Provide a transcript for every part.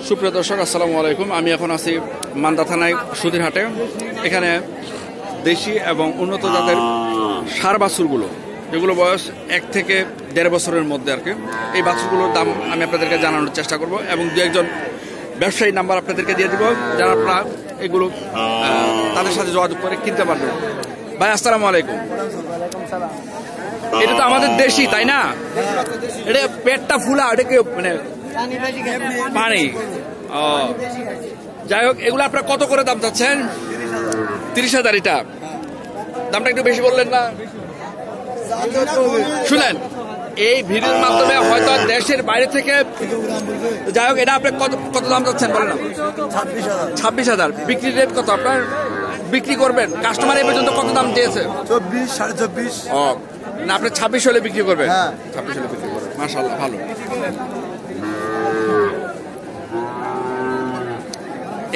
সুপ্রিয় দর্শক, আসসালামু আলাইকুম। আমি এখন আছি মান্দা থানায় সুতির হাটে। এখানে দেশি এবং উন্নত জাতের ষাঁড় বাছুরগুলো, যেগুলো বয়স 1 থেকে 1.5 বছরের মধ্যে আর কি, এই বাছুরগুলোর দাম আমি আপনাদেরকে জানানোর চেষ্টা করব এবং দু একজন ব্যবসায়ী নাম্বার আপনাদেরকে দিয়ে দিব, যারা আপনারা এগুলো তাদের সাথে যোগাযোগ করে কিনতে পারবেন। ভাই আসসালামু আলাইকুম। এটা তো আমাদের দেশি, তাই না? এটা পেটটা ফুলা, এটা কি মানে পানি? ও, যাই হোক, এগুলো আপনারা কত করে দাম চাচ্ছেন? 30,000। এটা দামটা একটু বেশি বললেন না? শুনেন, এই ভিডিওর মাধ্যমে হয়তো দেশের বাইরে থেকে, যাই হোক, এটা আপনি কত দাম চাচ্ছেন বলেন? 26,000। বিক্রি রেট কত আপনার? বিক্রি করবেন? কাস্টমার এই পর্যন্ত কত দাম দিয়েছে? 24, 24.5। ও না, আপনি 26 হলে বিক্রি করবেন? 26 হলে বিক্রি করবেন, মাশাআল্লাহ, ভালো।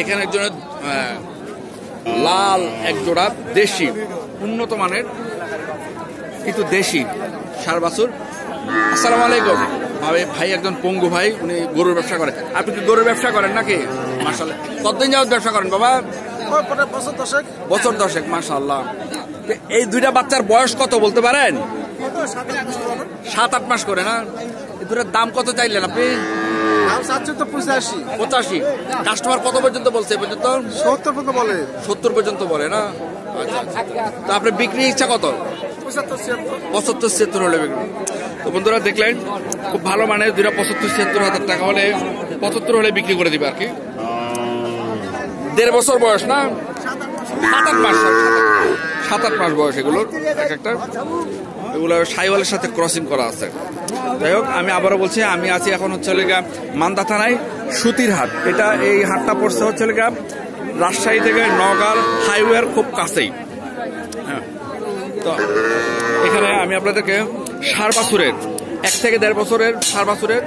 এখানে একজনের লাল এক জোড়া দেশি উন্নত মানের কিন্তু দেশি ষাঁড় বাছুর। আসসালামু আলাইকুম। ভাই একজন পঙ্গু ভাই, উনি গরুর ব্যবসা করেন। আপনি কি গরুর ব্যবসা করেন নাকি? মাশাআল্লাহ। কতদিন যাবত ব্যবসা করেন বাবা? বছর 10। মাশাআল্লাহ। এই দুইটা বাচ্চার বয়স কত বলতে পারেন? 7-8 মাস করে না? এই দুটার দাম কত চাইলেন আপনি? 85। কাস্টমার কত পর্যন্ত বলছে? পর্যন্ত 70 পর্যন্ত বলে না? আচ্ছা। তো আপনার বিক্রি ইচ্ছা কত? 75-76 হলে বিক্রি। তো বন্ধুরা দেখলেন, খুব ভালো মানের দুইটা 75-76 হাজার টাকা হলে 75 হলে বিক্রি করে দিবে আর কি। 1.5 বছর বয়স না? 7-8 মাস। 7-8 মাস বয়স এগুলোর এক একটা। এগুলো সাইওয়ালের সাথে ক্রসিং করা আছে। যাই হোক, আমি আবারও বলছি, আমি আছি এখন হচ্ছে মান্দা থানায় সুতির হাট। এটা এই হাটটা পড়ছে হচ্ছে রাজশাহী থেকে নওগাঁ হাইওয়ের খুব কাছেই। হ্যাঁ, তো এখানে আমি আপনাদেরকে ষাঁড় বাছুরের 1 থেকে 1.5 বছরের ষাঁড় বাছুরের।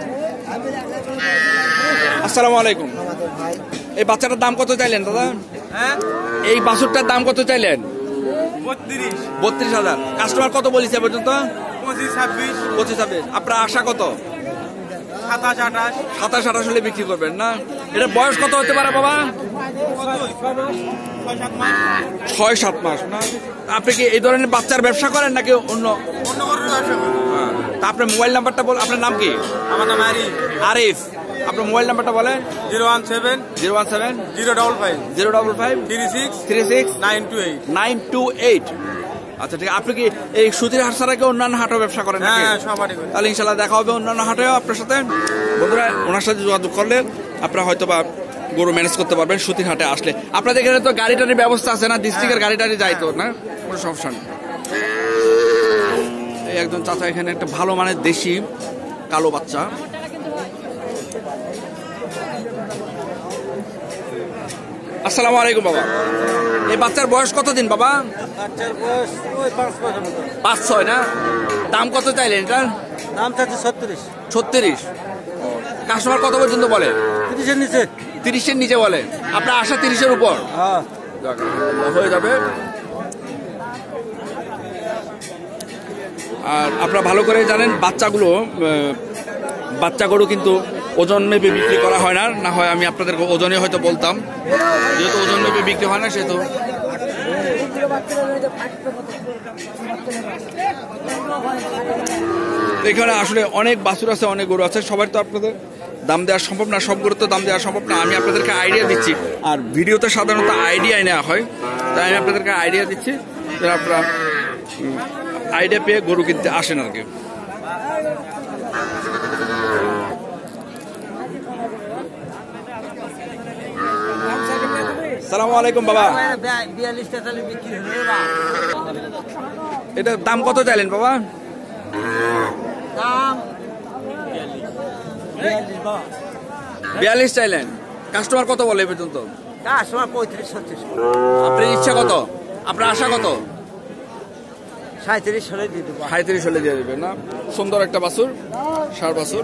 আসসালামু আলাইকুম। এই বাচ্চাটার দাম কত চাইলেন দাদা? এই বাছুরটার দাম কত চাইলেন? 32,000। কাস্টমার কত বলেছে পর্যন্ত? 25-26। আপনার আশা কত? 27-28 হলে বিক্রি করবেন না? এটা বয়স কত হতে পারে বাবা? 6-7 মাস না? আপনি কি এই ধরনের বাচ্চার ব্যবসা করেন নাকি অন্য? তা আপনার মোবাইল নাম্বারটা বল। আপনার নাম কি? আমার নাম আরিফ। আপনার মোবাইল নাম্বারটা বলেন। 017 055 36 928। আচ্ছা, ঠিক আছে। আপনি কি এই সুতির হাট ছাড়া কি অন্যান্য হাটও ব্যবসা করেন? হ্যাঁ, সবারই। তাহলে ইনশাল্লাহ দেখা হবে অন্যান্য হাটেও আপনার সাথে। বন্ধুরা, ওনার সাথে যোগাযোগ করলে আপনারা হয়তো বা গরু ম্যানেজ করতে পারবেন সুতির হাটে আসলে। আপনাদের এখানে তো গাড়ি টাড়ির ব্যবস্থা আছে না? ডিস্ট্রিক্টের গাড়ি টাড়ি যায় তো না? কোনো সমস্যা নেই। এই একজন চাচা এখানে একটা ভালো মানের দেশি কালো বাচ্চা। আসসালামু আলাইকুম বাবা। এই বাচ্চার বয়স কতদিন বাবা? 5-6 না? দাম কত চাইলেন এটার? দাম চাচ্ছে 36। কাস্টমার কত পর্যন্ত বলে? 30-এর নিচে। 30-এর নিচে বলে। আপনার আশা 30-এর উপর? হয়ে যাবে। আর আপনারা ভালো করে জানেন, বাচ্চা গরু কিন্তু ওজন মেপে বিক্রি করা হয় না। না হয় আমি আপনাদেরকে ওজনে হয়তো বলতাম, যেহেতু ওজন মেপে বিক্রি হয় না সেহেতু। এখানে আসলে অনেক বাছুর আছে, অনেক গরু আছে, সবাই তো আপনাদের দাম দেওয়া সম্ভব না, সব গরু তো দাম দেওয়া সম্ভব না। আমি আপনাদেরকে আইডিয়া দিচ্ছি, আর ভিডিওতে সাধারণত আইডিয়া নেওয়া হয়, তাই আমি আপনাদেরকে আইডিয়া দিচ্ছি যে আপনারা আইডিয়া পেয়ে গরু কিনতে আসেন আর কি। সালামু আলাইকুম বাবা। এটার দাম কত চাইলেন বাবা? 42 চাইলেন। কাস্টমার কত বলে পর্যন্ত? 35-36। আপনার ইচ্ছা কত? আপনার আশা কত? 37 হলে দিয়ে দেবো। 37 হলে দিয়ে দেবে না? সুন্দর একটা বাছুর, ষাঁড় বাছুর,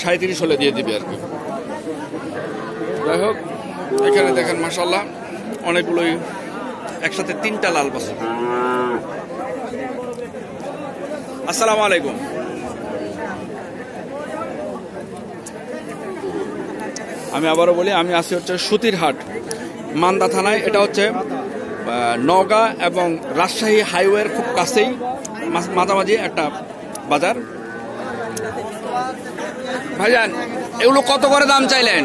37 হলে দিয়ে দিবে আর কি। যাই হোক, এখানে দেখেন মাশাআল্লাহ অনেকগুলোই একসাথে 3টা লাল বাছুর। আসসালামু আলাইকুম। আমি আবারও বলি, আমি আছি হচ্ছে সুতিরহাট, মান্দা থানায়। এটা হচ্ছে নওগাঁ এবং রাজশাহী হাইওয়ের খুব কাছেই মাঝামাঝি একটা বাজার। ভাইজান, এগুলো কত করে দাম চাইলেন?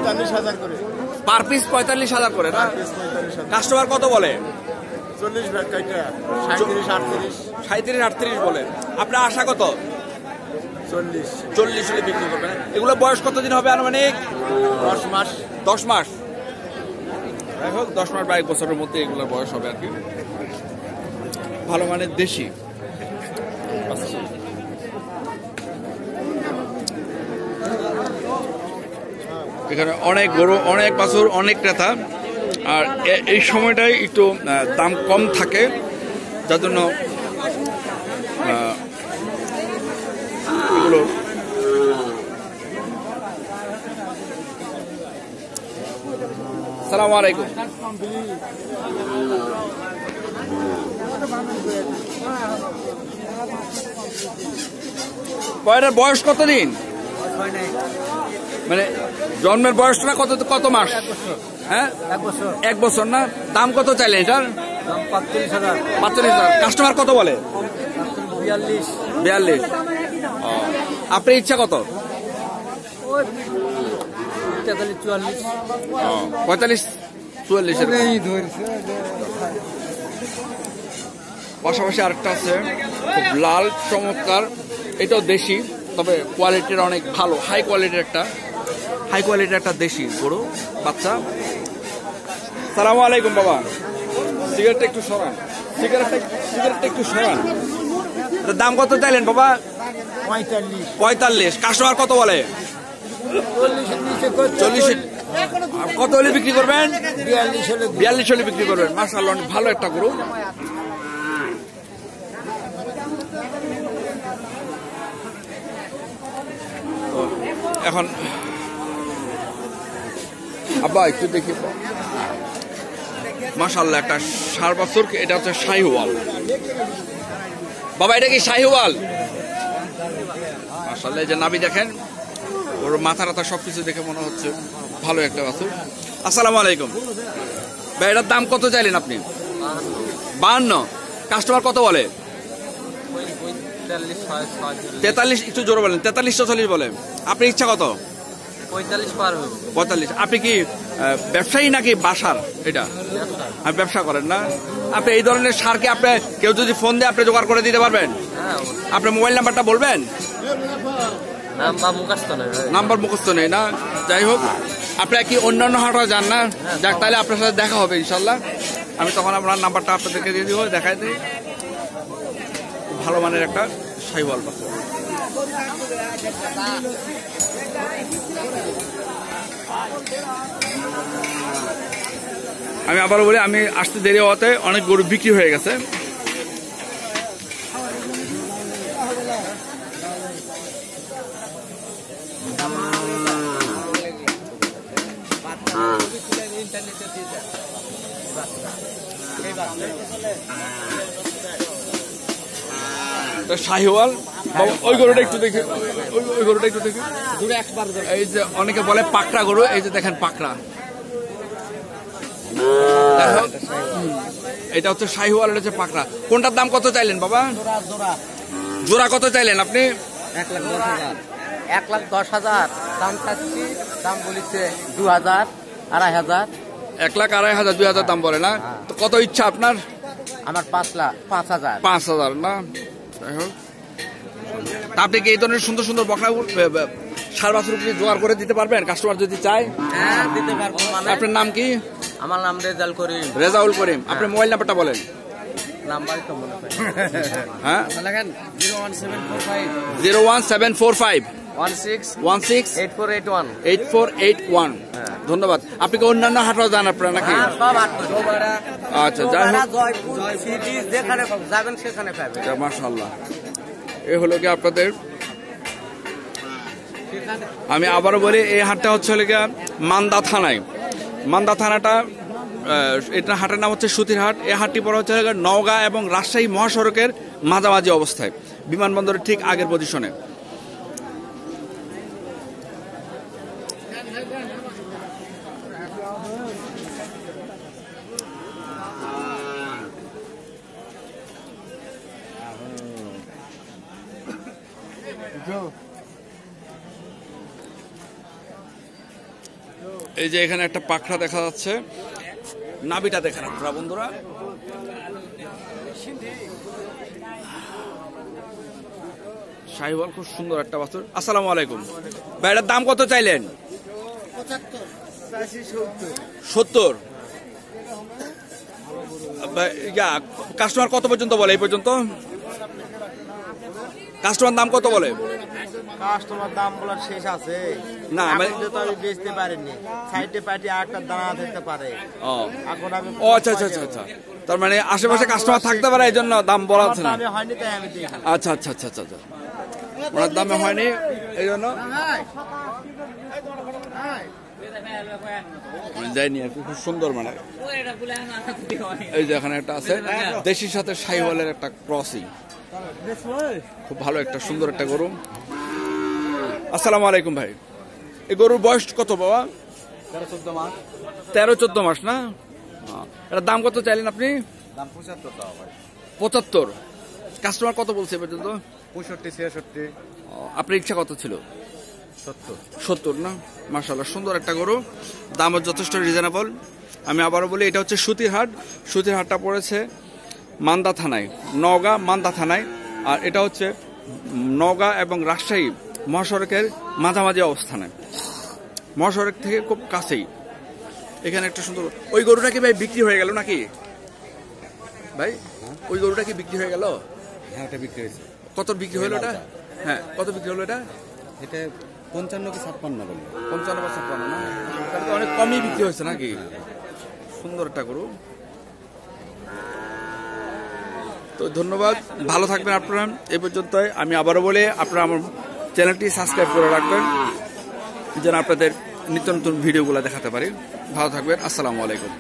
45,000 করে পার পিস 45,000 করে না? কাস্টমার কত বলে? 40 ভাগ কাইটা 37 38 37-38 বলে। আপনার আশা কত? 40 হলে বিক্রি করবেন। এগুলো বয়স কতদিন হবে আনুমানিক? 10 মাস 10 মাস। যাই হোক, 10 মাস বা 1 বছরের মধ্যে এগুলোর বয়স হবে আর কি। ভালো মানের দেশি। এখানে অনেক গরু, অনেক বাছুর, অনেক ক্রেতা। আর এই সময়টাই একটু দাম কম থাকে, যার জন্য এগুলো সালাম আলাইকুম। কয়টার বয়স কতদিন? মানে জন্মের বয়সটা কত মাস? হ্যাঁ, 1 বছর না? দাম কত চাইলেন এটার? 45,000। কাস্টমার কত বলে? 42। আপনার ইচ্ছা কত? 45-44। পাশাপাশি আরেকটা আছে খুব লাল চমৎকার, এটাও দেশি, তবে কোয়ালিটির অনেক ভালো, হাই কোয়ালিটির একটা দেশি গরু বাচ্চা। সালামু আলাইকুম বাবা। সিগারেটটা একটু সরান, সিগারেটটা একটু সরান। দাম কত চাইলেন বাবা? 45। কাস্টমার কত বলে? 40। কত হলে বিক্রি করবেন? 42 হলে বিক্রি করবেন। মাশাআল্লাহ, অনেক ভালো একটা গরু। এখন আব্বা একটু দেখি, মাশাআল্লাহ একটা 4 বছর। এটা হচ্ছে শাহিওয়াল। বাবা, এটা কি শাহিওয়াল? মাশাআল্লাহ, এই যে নাভি দেখেন, ওর মাথা রাথা সবকিছু দেখে মনে হচ্ছে ভালো একটা বাছুর। আসসালামু আলাইকুম ভাই, এটার দাম কত চাইলেন আপনি? 52। কাস্টমার কত বলে? 43। একটু জোরে বলেন। 43-44 বলে। আপনার ইচ্ছা কত? 45। আপনি কি ব্যবসায়ী নাকি বাসার? এটা আপনি ব্যবসা করেন না? আপনি এই ধরনের সার কি আপনি কেউ যদি ফোন দেয় আপনি জোগাড় করে দিতে পারবেন? আপনার মোবাইল নাম্বারটা বলবেন? নাম্বার মুখস্থ নেই না? যাই হোক, আপনারা কি অন্যান্য হাটে যান না? যাক, তাহলে আপনার সাথে দেখা হবে ইনশাল্লাহ। আমি তখন আপনার নাম্বারটা আপনাদেরকে দিয়ে দিব, দেখাই দিই। ভালো মানের একটা শাহিওয়াল বাচ্চা। আমি আবারও বলি, আমি আসতে দেরি হওয়াতে অনেক গরু বিক্রি হয়ে গেছে। শাহিওয়াল। ওই গরুটা একটু দেখি, ওই গরুটা একটু দেখি। এই যে অনেকে বলে পাকড়া গরু, এই যে দেখেন পাকড়া। এটা হচ্ছে শাহিওয়াল, এটা হচ্ছে পাকড়া। কোনটার দাম কত চাইলেন বাবা? জোড়া কত চাইলেন আপনি? 1,10,000 দাম চাচ্ছি। দাম বলিছে 2,000 2,500। 1,02,000 2,000 দাম বলে না? তো কত ইচ্ছা আপনার? আমার 5,00,000 5,000 না? যাই হোক, আপনি কি এই ধরনের সুন্দর সুন্দর বকনা সার বাছুর জোগাড় করে দিতে পারবেন কাস্টমার যদি চায়? হ্যাঁ, দিতে পারবো। আপনার নাম কি? আমার নাম রেজাউল করিম। আপনার মোবাইল নাম্বারটা বলেন। নাম্বারই তো মনে হয়। হ্যাঁ, 01745 16 8481। ধন্যবাদ। আপনি কি অন্যান্য হাটও যান আপনারা নাকি? আচ্ছা, যাই হোক, যাবেন সেখানে পাবেন। মাশাআল্লাহ, এ হলো কি আপনাদের। আমি আবারও বলি, এই হাটটা হচ্ছে মান্দা থানায়। মান্দা থানাটা, এটা হাটের নাম হচ্ছে সুতিরহাট। এই হাটটি পড়া হচ্ছে নওগাঁ এবং রাজশাহী মহাসড়কের মাঝামাঝি অবস্থায়, বিমানবন্দরের ঠিক আগের পজিশনে। এই যে এখানে একটা পাখরা দেখা যাচ্ছে, নাভিটা দেখেন আপনারা বন্ধুরা। শাহিওয়াল খুব সুন্দর একটা বাছুর। আসসালামু আলাইকুম ভাই, এটার দাম কত চাইলেন? 70। কাস্টমার কত পর্যন্ত বলে? এই পর্যন্ত কাস্টমার দাম কত বলে? কাস্টমার দাম বলার শেষ আছে না, আমি বেচতে পারিনি, সাইডে পাইটি আরেকটা দানা দিতে পারে। এখন আমি আচ্ছা আচ্ছা আচ্ছা আচ্ছা, তার মানে আশেপাশে কাস্টমার থাকতে পারে, এই জন্য দাম বলা হচ্ছে না। হয়নি তাই আমি দিই। আচ্ছা আচ্ছা আচ্ছা আচ্ছা, ওনার দামে হয়নি এই জন্য যাইনি আর কি। খুব সুন্দর মানে এই যে এখানে একটা আছে দেশির সাথে শাহিওয়ালের একটা ক্রসিং, খুব ভালো একটা সুন্দর একটা গরু। আসসালামু আলাইকুম ভাই, এই গরুর বয়স কত বাবা? 13-14 মাস। 13-14 মাস না? এটার দাম কত চাইলেন আপনি? দাম 75 টাকা ভাই। 75। কাস্টমার কত বলছে এ পর্যন্ত? 65-66। আপনার ইচ্ছা কত ছিল? 70 না? মাশাআল্লাহ সুন্দর একটা গরু, দাম যথেষ্ট রিজনেবল। আমি আবারও বলি, এটা হচ্ছে সুতির হাট। সুতির হাটটা পড়েছে মান্দা থানায়, নওগাঁ মান্দা থানায়। আর এটা হচ্ছে নওগাঁ এবং রাজশাহী মহাসড়কের মাঝামাঝি অবস্থানে, মহাসড়ক থেকে খুব কাছেই। এখানে একটা সুন্দর, ওই গরুটা কি ভাই বিক্রি হয়ে গেল নাকি ভাই? ওই গরুটা কি বিক্রি হয়ে গেল? হ্যাঁ, ওটা বিক্রি হয়েছে। কত বিক্রি হলো এটা? হ্যাঁ, কত বিক্রি হলো এটা? এটা 55 কি 56 বললো। 55 বা 56 না? তাহলে তো অনেক কমই বিক্রি হয়েছে নাকি? সুন্দর একটা গরু। তো ধন্যবাদ, ভালো থাকবেন আপনারা। এই পর্যন্তই। আমি আবারও বলি, আপনারা আমার চ্যানেলটি সাবস্ক্রাইব করে রাখবেন যেন আপনাদের নিত্য নতুন ভিডিওগুলো দেখাতে পারি। ভালো থাকবেন। আসসালামু আলাইকুম।